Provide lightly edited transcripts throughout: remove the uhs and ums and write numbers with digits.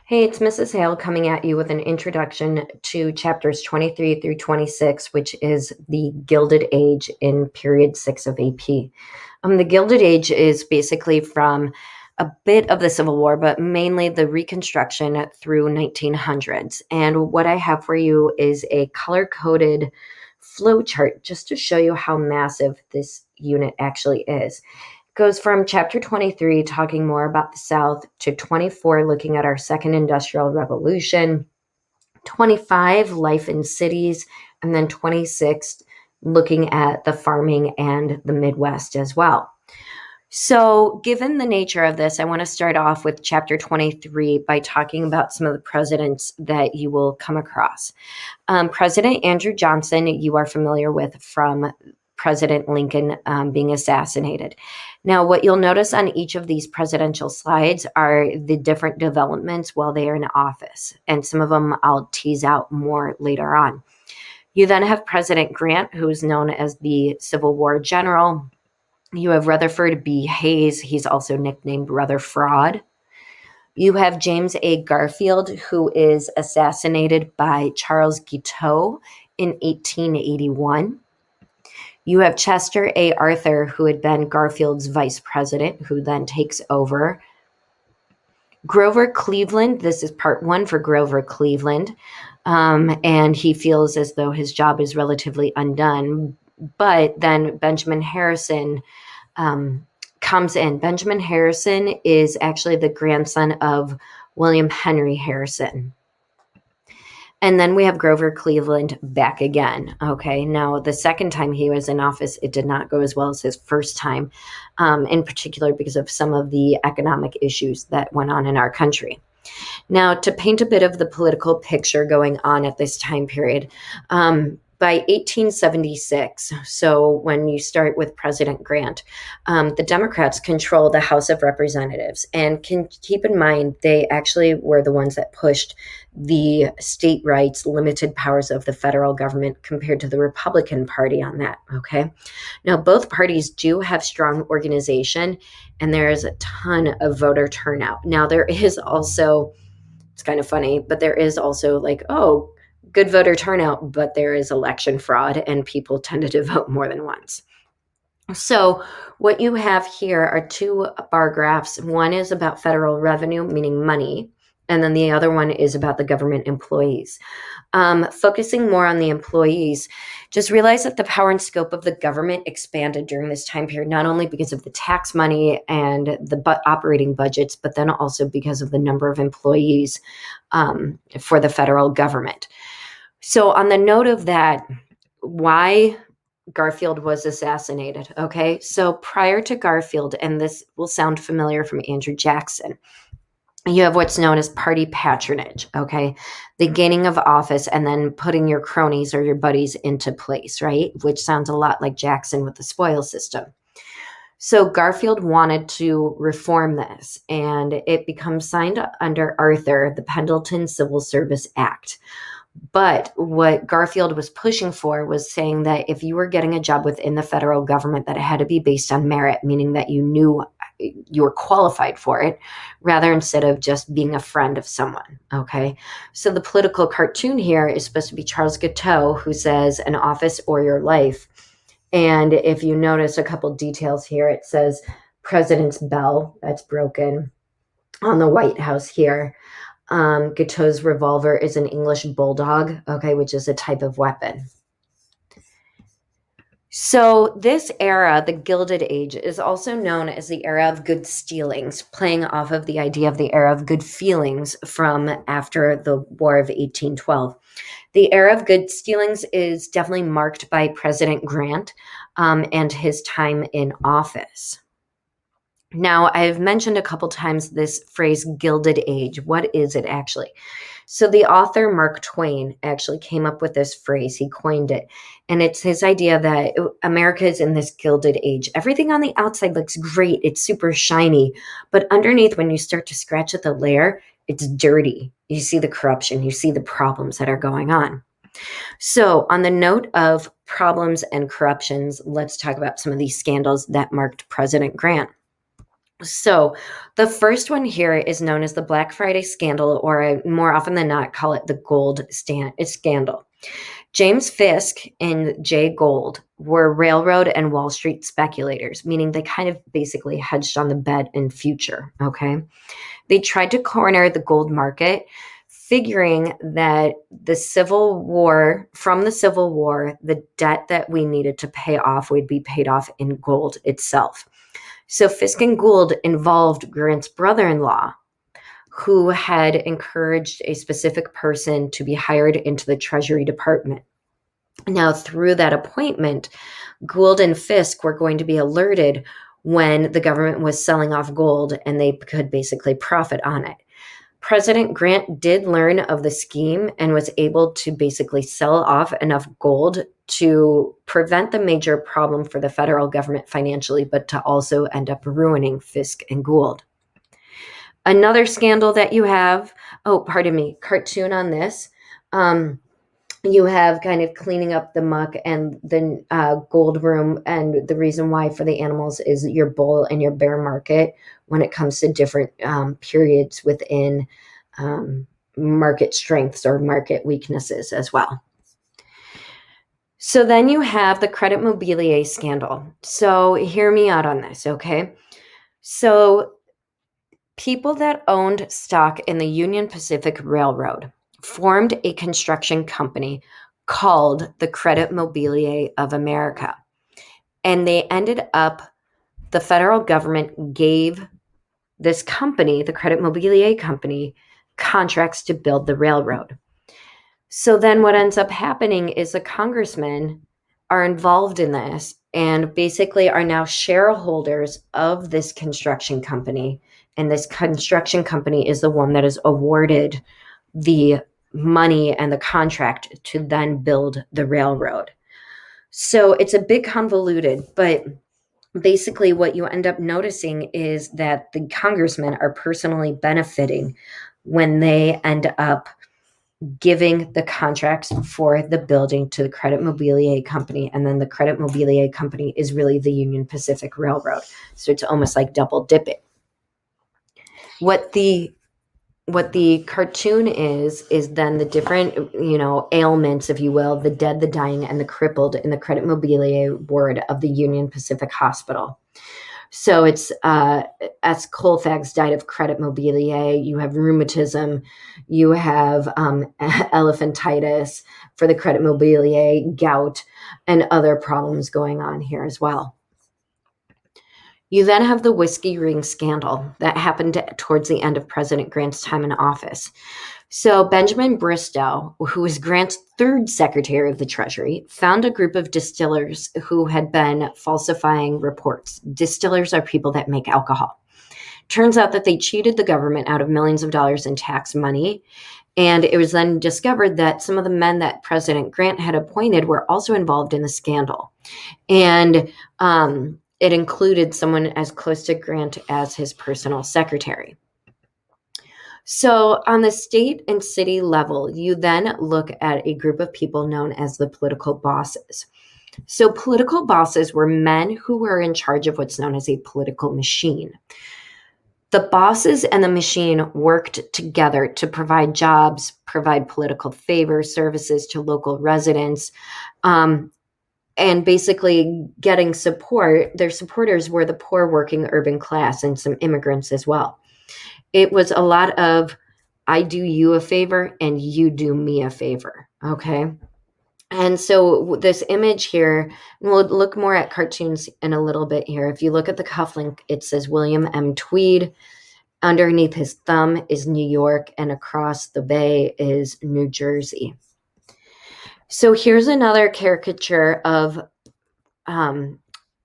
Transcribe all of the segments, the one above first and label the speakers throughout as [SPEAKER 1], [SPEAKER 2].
[SPEAKER 1] Hey, it's Mrs. Hale coming at you with an introduction to chapters 23 through 26, which is the Gilded Age in period 6 of AP. The Gilded Age is basically from a bit of the Civil War, but mainly the Reconstruction through 1900s. And what I have for you is a color-coded flow chart just to show you how massive this unit actually is. Goes from chapter 23, talking more about the South, to 24, looking at our second industrial revolution, 25, life in cities, and then 26, looking at the farming and the Midwest as well. So, given the nature of this, I want to start off with chapter 23 by talking about some of the presidents that you will come across. President Andrew Johnson, you are familiar with from President Lincoln being assassinated. Now, what you'll notice on each of these presidential slides are the different developments while they are in office, and some of them I'll tease out more later on. You then have President Grant, who is known as the Civil War general. You have Rutherford B. Hayes. He's also nicknamed Brother Fraud. You have James A. Garfield, who is assassinated by Charles Guiteau in 1881. You have Chester A. Arthur, who had been Garfield's vice president, who then takes over. Grover Cleveland, this is part one for Grover Cleveland, and he feels as though his job is relatively undone. But then Benjamin Harrison comes in. Benjamin Harrison is actually the grandson of William Henry Harrison. And then we have Grover Cleveland back again. Okay, now the second time he was in office, it did not go as well as his first time, in particular because of some of the economic issues that went on in our country. Now, to paint a bit of the political picture going on at this time period, by 1876, so when you start with President Grant, the Democrats control the House of Representatives. And can keep in mind, they actually were the ones that pushed the state rights, limited powers of the federal government compared to the Republican Party on that, okay? Now, both parties do have strong organization, and there is a ton of voter turnout. Now, there is also, it's kind of funny, but there is also like, oh, good voter turnout, but there is election fraud and people tended to vote more than once. So what you have here are two bar graphs. One is about federal revenue, meaning money, and then the other one is about the government employees. Focusing more on the employees, just realize that the power and scope of the government expanded during this time period, not only because of the tax money and the operating budgets, but then also because of the number of employees for the federal government. So on the note of that, why Garfield was assassinated, okay? So prior to Garfield, and this will sound familiar from Andrew Jackson, you have what's known as party patronage, okay? The gaining of office and then putting your cronies or your buddies into place, right? Which sounds a lot like Jackson with the spoil system. So Garfield wanted to reform this, and it becomes signed under Arthur, the Pendleton Civil Service Act. But what Garfield was pushing for was saying that if you were getting a job within the federal government, that it had to be based on merit, meaning that you knew you were qualified for it, rather instead of just being a friend of someone, okay? So the political cartoon here is supposed to be Charles Guiteau, who says an office or your life. And if you notice a couple details here, it says President's Bell, that's broken, on the White House here. Guiteau's revolver is an English bulldog, okay, which is a type of weapon. So this era, the Gilded Age, is also known as the era of good stealings, playing off of the idea of the era of good feelings from after the War of 1812. The era of good stealings is definitely marked by President Grant and his time in office. Now, I've mentioned a couple times this phrase Gilded Age. What is it actually? So the author Mark Twain actually came up with this phrase. He coined it. And it's his idea that America is in this Gilded Age. Everything on the outside looks great. It's super shiny. But underneath, when you start to scratch at the layer, it's dirty. You see the corruption. You see the problems that are going on. So on the note of problems and corruptions, let's talk about some of these scandals that marked President Grant. So the first one here is known as the Black Friday scandal, or I more often than not call it the scandal. James Fisk and Jay Gould were railroad and Wall Street speculators, meaning they kind of basically hedged on the bet in future. Okay. They tried to corner the gold market, figuring that from the Civil War, the debt that we needed to pay off would be paid off in gold itself. So Fisk and Gould involved Grant's brother-in-law, who had encouraged a specific person to be hired into the Treasury Department. Now, through that appointment, Gould and Fisk were going to be alerted when the government was selling off gold, and they could basically profit on it. President Grant did learn of the scheme and was able to basically sell off enough gold to prevent the major problem for the federal government financially, but to also end up ruining Fisk and Gould. Another scandal that you have, cartoon on this. You have kind of cleaning up the muck and the gold room, and the reason why for the animals is your bull and your bear market when it comes to different periods within market strengths or market weaknesses as well. So then you have the Credit Mobilier scandal. So hear me out on this, okay? So people that owned stock in the Union Pacific Railroad formed a construction company called the Credit Mobilier of America. And the federal government gave this company, the Credit Mobilier Company, contracts to build the railroad. So then what ends up happening is the congressmen are involved in this and basically are now shareholders of this construction company. And this construction company is the one that is awarded the money and the contract to then build the railroad. So it's a bit convoluted, but basically what you end up noticing is that the congressmen are personally benefiting when they end up giving the contracts for the building to the Credit Mobilier Company. And then the Credit Mobilier Company is really the Union Pacific Railroad. So it's almost like double dipping. What the cartoon is then the different, ailments, if you will, the dead, the dying, and the crippled in the Credit Mobilier ward of the Union Pacific Hospital. So it's as Colfax died of Credit Mobilier, you have rheumatism, you have elephantitis for the Credit Mobilier, gout, and other problems going on here as well. You then have the whiskey ring scandal that happened towards the end of President Grant's time in office. So Benjamin Bristow, who was Grant's third Secretary of the Treasury, found a group of distillers who had been falsifying reports. Distillers are people that make alcohol. Turns out that they cheated the government out of millions of dollars in tax money. And it was then discovered that some of the men that President Grant had appointed were also involved in the scandal. And it included someone as close to Grant as his personal secretary. So on the state and city level, you then look at a group of people known as the political bosses. So political bosses were men who were in charge of what's known as a political machine. The bosses and the machine worked together to provide jobs, provide political favors, services to local residents, and basically getting support. Their supporters were the poor working urban class and some immigrants as well. It was a lot of, I do you a favor and you do me a favor, okay? And so this image here, and we'll look more at cartoons in a little bit here. If you look at the cufflink, it says William M. Tweed. Underneath his thumb is New York, and across the bay is New Jersey. So here's another caricature of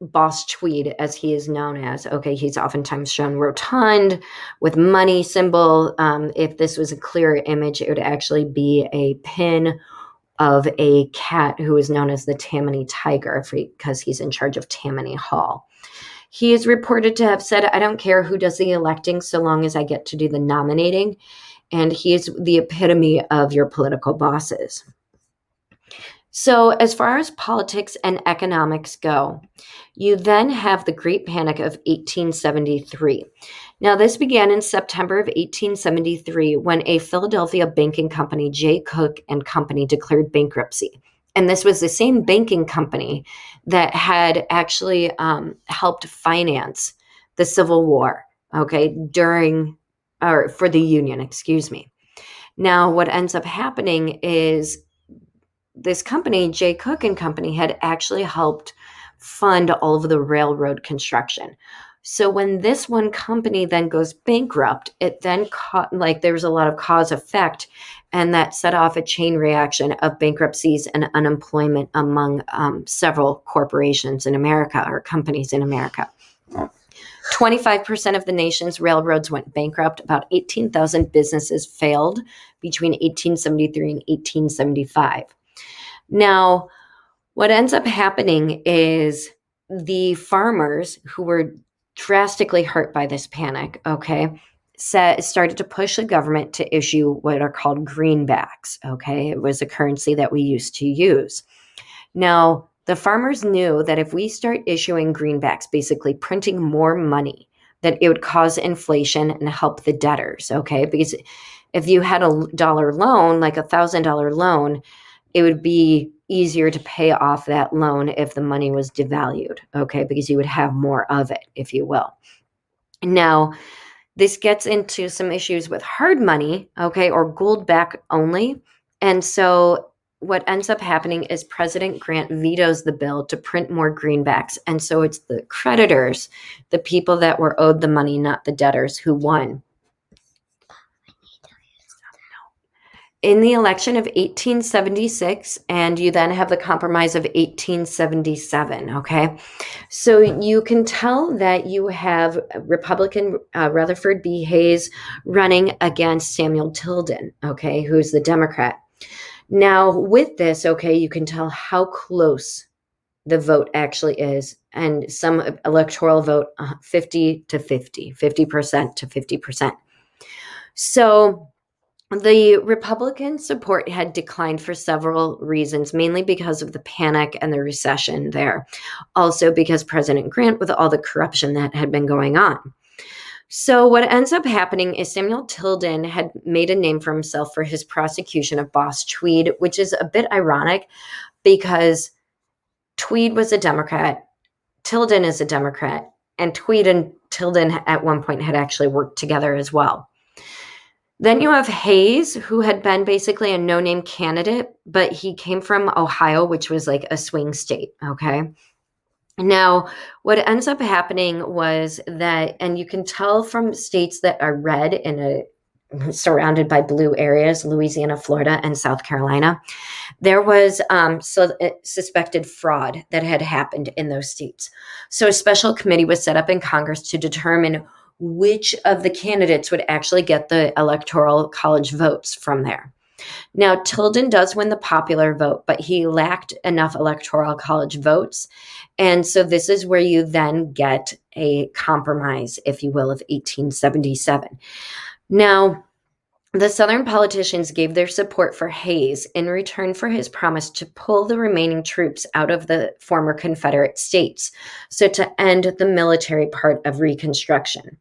[SPEAKER 1] Boss Tweed, as he is known as. Okay, he's oftentimes shown rotund with money symbol. If this was a clearer image, it would actually be a pin of a cat who is known as the Tammany Tiger because he's in charge of Tammany Hall. He is reported to have said, I don't care who does the electing so long as I get to do the nominating. And he is the epitome of your political bosses. So, as far as politics and economics go, you then have the Great Panic of 1873. Now, this began in September of 1873 when a Philadelphia banking company, Jay Cooke and Company, declared bankruptcy. And this was the same banking company that had actually helped finance the Civil War, okay, or for the Union, excuse me. Now, what ends up happening is this company, Jay Cooke and Company, had actually helped fund all of the railroad construction. So when this one company then goes bankrupt, it then there was a lot of cause effect, and that set off a chain reaction of bankruptcies and unemployment among several corporations in America or companies in America. 25% of the nation's railroads went bankrupt. About 18,000 businesses failed between 1873 and 1875. Now, what ends up happening is the farmers who were drastically hurt by this panic, okay, started to push the government to issue what are called greenbacks, okay? It was a currency that we used to use. Now, the farmers knew that if we start issuing greenbacks, basically printing more money, that it would cause inflation and help the debtors, okay? Because if you had a dollar loan, like $1,000 loan, it would be easier to pay off that loan if the money was devalued, okay? Because you would have more of it, if you will. Now, this gets into some issues with hard money, okay, or gold back only. And so what ends up happening is President Grant vetoes the bill to print more greenbacks. And so it's the creditors, the people that were owed the money, not the debtors, who won. In the election of 1876, and you then have the Compromise of 1877, okay? So you can tell that you have Republican Rutherford B. Hayes running against Samuel Tilden, okay, who's the Democrat. Now, with this, okay, you can tell how close the vote actually is, and some electoral vote 50 to 50, 50% to 50%. So the Republican support had declined for several reasons, mainly because of the panic and the recession there. Also because President Grant, with all the corruption that had been going on. So what ends up happening is Samuel Tilden had made a name for himself for his prosecution of Boss Tweed, which is a bit ironic because Tweed was a Democrat, Tilden is a Democrat, and Tweed and Tilden at one point had actually worked together as well. Then you have Hayes, who had been basically a no-name candidate, but he came from Ohio, which was like a swing state, okay? Now, what ends up happening was that, and you can tell from states that are red surrounded by blue areas, Louisiana, Florida, and South Carolina, there was suspected fraud that had happened in those states. So a special committee was set up in Congress to determine which of the candidates would actually get the electoral college votes from there. Now, Tilden does win the popular vote, but he lacked enough electoral college votes. And so this is where you then get a compromise, if you will, of 1877. Now, the Southern politicians gave their support for Hayes in return for his promise to pull the remaining troops out of the former Confederate states, so to end the military part of Reconstruction.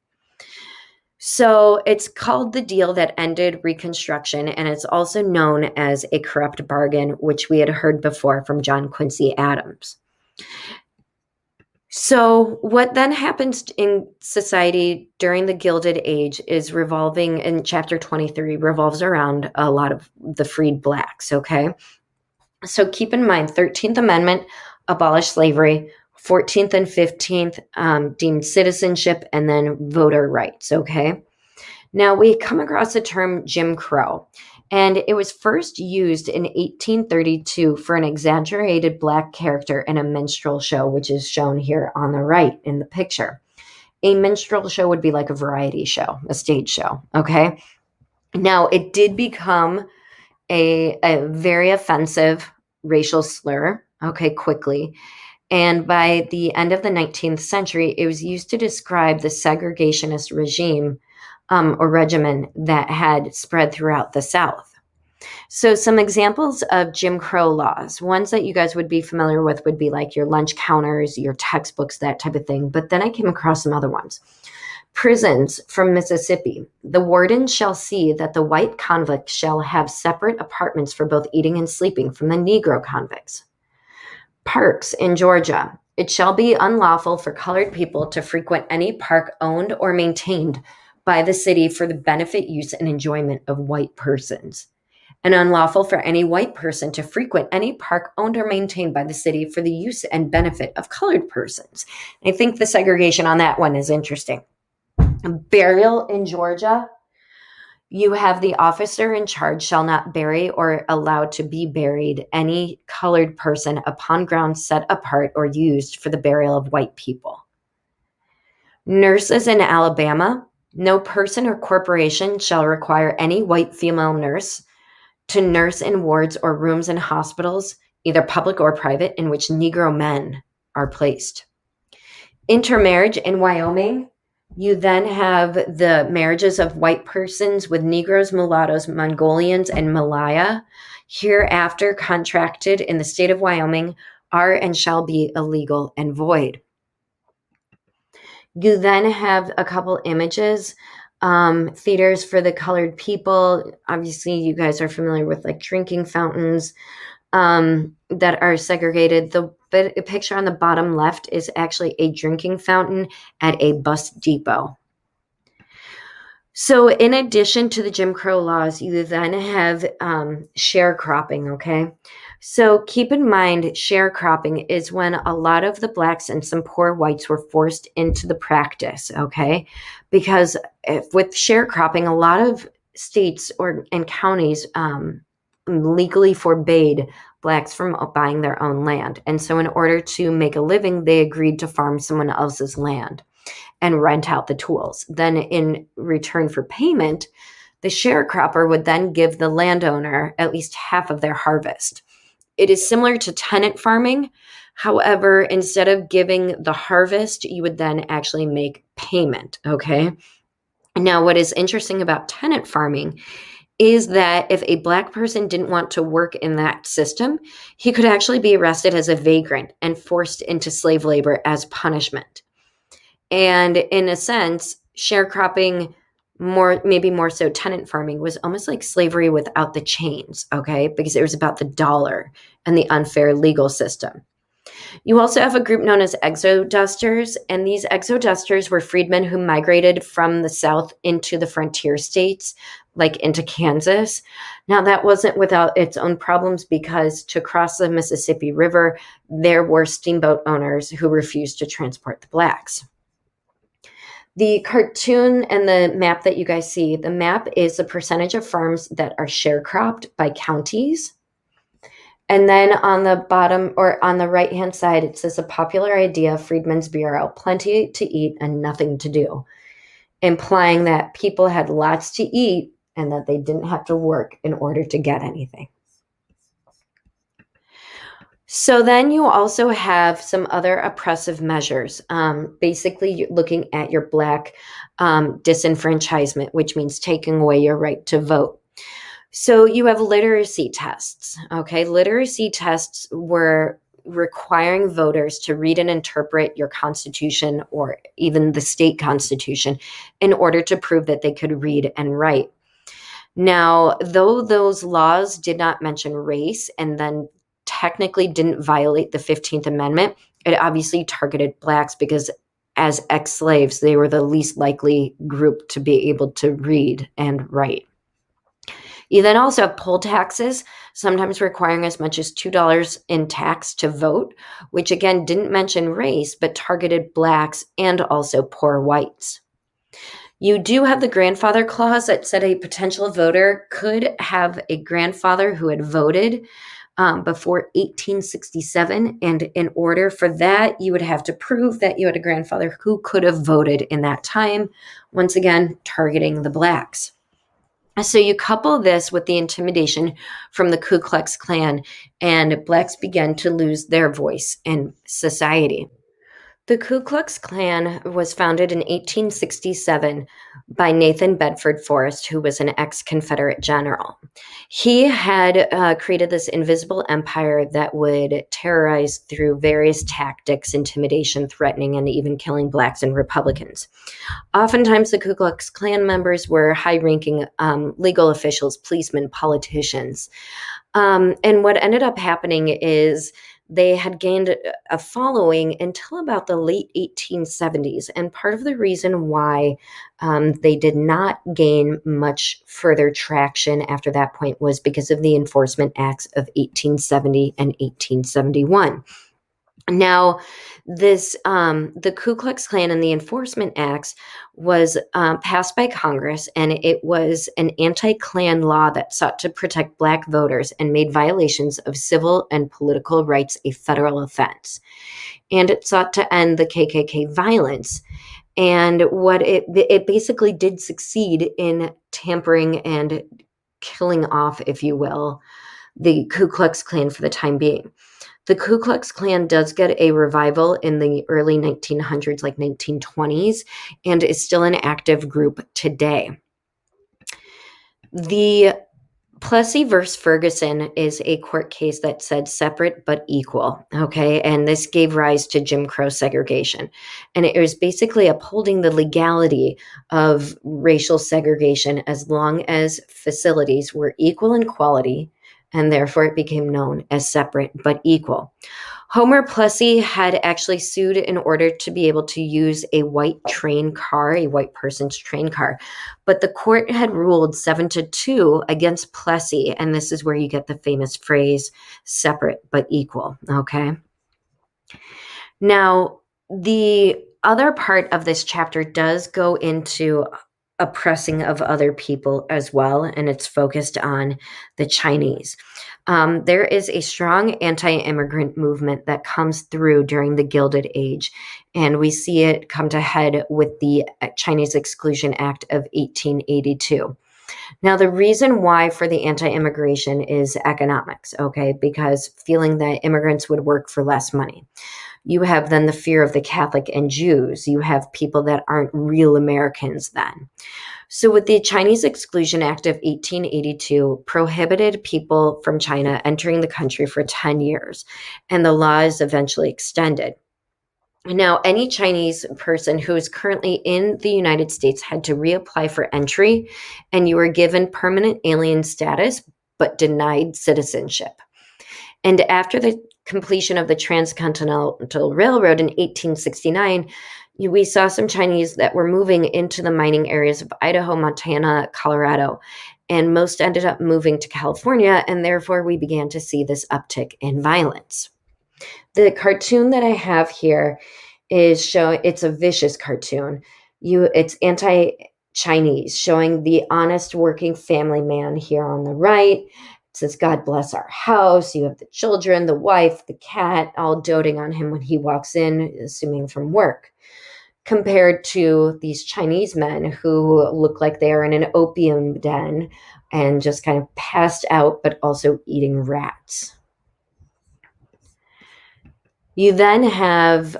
[SPEAKER 1] So it's called the deal that ended Reconstruction, and it's also known as a corrupt bargain, which we had heard before from John Quincy Adams. So what then happens in society during the Gilded Age is revolving, in chapter 23, revolves around a lot of the freed blacks, okay? So keep in mind, 13th Amendment abolished slavery, 14th and 15th deemed citizenship, and then voter rights, okay? Now, we come across the term Jim Crow, and it was first used in 1832 for an exaggerated black character in a minstrel show, which is shown here on the right in the picture. A minstrel show would be like a variety show, a stage show, okay? Now, it did become a very offensive racial slur, okay, quickly. And by the end of the 19th century, it was used to describe the segregationist regime or regimen that had spread throughout the South. So some examples of Jim Crow laws, ones that you guys would be familiar with would be like your lunch counters, your textbooks, that type of thing. But then I came across some other ones. Prisons from Mississippi. The warden shall see that the white convicts shall have separate apartments for both eating and sleeping from the Negro convicts. Parks in Georgia. It shall be unlawful for colored people to frequent any park owned or maintained by the city for the benefit, use, and enjoyment of white persons, and unlawful for any white person to frequent any park owned or maintained by the city for the use and benefit of colored persons. I think the segregation on that one is interesting. Burial in Georgia. You have the officer in charge shall not bury or allow to be buried any colored person upon ground set apart or used for the burial of white people. Nurses in Alabama. No person or corporation shall require any white female nurse to nurse in wards or rooms in hospitals, either public or private, in which Negro men are placed. Intermarriage in Wyoming. You then have the marriages of white persons with Negroes, mulattoes, Mongolians, and Malaya, hereafter contracted in the state of Wyoming, are and shall be illegal and void. You then have a couple images, theaters for the colored people. Obviously, you guys are familiar with like drinking fountains that are segregated. The picture on the bottom left is actually a drinking fountain at a bus depot. So in addition to the Jim Crow laws, you then have sharecropping, okay? So keep in mind, sharecropping is when a lot of the blacks and some poor whites were forced into the practice, okay? Because with sharecropping, a lot of states and counties legally forbade blacks from buying their own land. And so in order to make a living, they agreed to farm someone else's land and rent out the tools. Then in return for payment, the sharecropper would then give the landowner at least half of their harvest. It is similar to tenant farming. However, instead of giving the harvest, you would then actually make payment, okay? Now, what is interesting about tenant farming is that if a black person didn't want to work in that system, he could actually be arrested as a vagrant and forced into slave labor as punishment. And in a sense, sharecropping, maybe more so tenant farming, was almost like slavery without the chains, okay? Because it was about the dollar and the unfair legal system. You also have a group known as exodusters, and these exodusters were freedmen who migrated from the South into the frontier states, like into Kansas. Now, that wasn't without its own problems, because to cross the Mississippi River, there were steamboat owners who refused to transport the blacks. The cartoon and the map that you guys see, the map is the percentage of farms that are sharecropped by counties. And then on the bottom, or on the right-hand side, it says a popular idea of Freedmen's Bureau, plenty to eat and nothing to do, implying that people had lots to eat and that they didn't have to work in order to get anything. So then you also have some other oppressive measures, basically looking at your black disenfranchisement, which means taking away your right to vote. So you have literacy tests, okay? Literacy tests were requiring voters to read and interpret your constitution or even the state constitution in order to prove that they could read and write. Now, though those laws did not mention race and then technically didn't violate the 15th Amendment, it obviously targeted blacks because as ex-slaves, they were the least likely group to be able to read and write. You then also have poll taxes, sometimes requiring as much as $2 in tax to vote, which again didn't mention race, but targeted blacks and also poor whites. You do have the grandfather clause that said a potential voter could have a grandfather who had voted before 1867. And in order for that, you would have to prove that you had a grandfather who could have voted in that time, once again, targeting the blacks. So you couple this with the intimidation from the Ku Klux Klan, and blacks began to lose their voice in society. The Ku Klux Klan was founded in 1867 by Nathan Bedford Forrest, who was an ex-Confederate general. He had created this invisible empire that would terrorize through various tactics, intimidation, threatening, and even killing Blacks and Republicans. Oftentimes, the Ku Klux Klan members were high-ranking legal officials, policemen, politicians. And what ended up happening is they had gained a following until about the late 1870s. And part of the reason why they did not gain much further traction after that point was because of the Enforcement Acts of 1870 and 1871. Now, the Ku Klux Klan and the Enforcement Acts was passed by Congress, and it was an anti-Klan law that sought to protect Black voters and made violations of civil and political rights a federal offense. And it sought to end the KKK violence. And what it basically did succeed in tampering and killing off, if you will, the Ku Klux Klan for the time being. The Ku Klux Klan does get a revival in the early 1900s, like 1920s, and is still an active group today. The Plessy versus Ferguson is a court case that said separate but equal, okay? And this gave rise to Jim Crow segregation. And it was basically upholding the legality of racial segregation as long as facilities were equal in quality, and therefore it became known as separate but equal. Homer Plessy had actually sued in order to be able to use a white train car, a white person's train car. But the court had ruled 7-2 against Plessy, and this is where you get the famous phrase, separate but equal, okay? Now, the other part of this chapter does go into oppressing of other people as well, and it's focused on the Chinese. There is a strong anti-immigrant movement that comes through during the Gilded Age, and we see it come to head with the Chinese Exclusion Act of 1882. Now, the reason why for the anti-immigration is economics, okay, because feeling that immigrants would work for less money. You have then the fear of the Catholic and Jews. You have people that aren't real Americans then. So with the Chinese Exclusion Act of 1882 prohibited people from China entering the country for 10 years, and the law is eventually extended. Now, any Chinese person who is currently in the United States had to reapply for entry, and you were given permanent alien status, but denied citizenship. And after the completion of the Transcontinental Railroad in 1869, we saw some Chinese that were moving into the mining areas of Idaho, Montana, Colorado, and most ended up moving to California, and therefore we began to see this uptick in violence. The cartoon that I have here is showing, it's a vicious cartoon. It's anti-Chinese, showing the honest working family man here on the right. It says, God bless our house. You have the children, the wife, the cat, all doting on him when he walks in, assuming from work. Compared to these Chinese men who look like they are in an opium den and just kind of passed out, but also eating rats. You then have,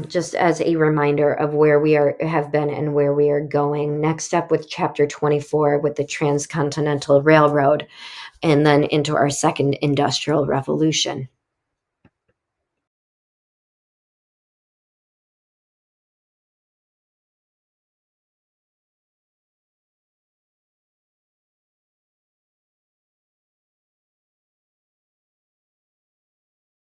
[SPEAKER 1] just as a reminder of where we have been and where we are going, next up with chapter 24 with the Transcontinental Railroad, and then into our second industrial revolution.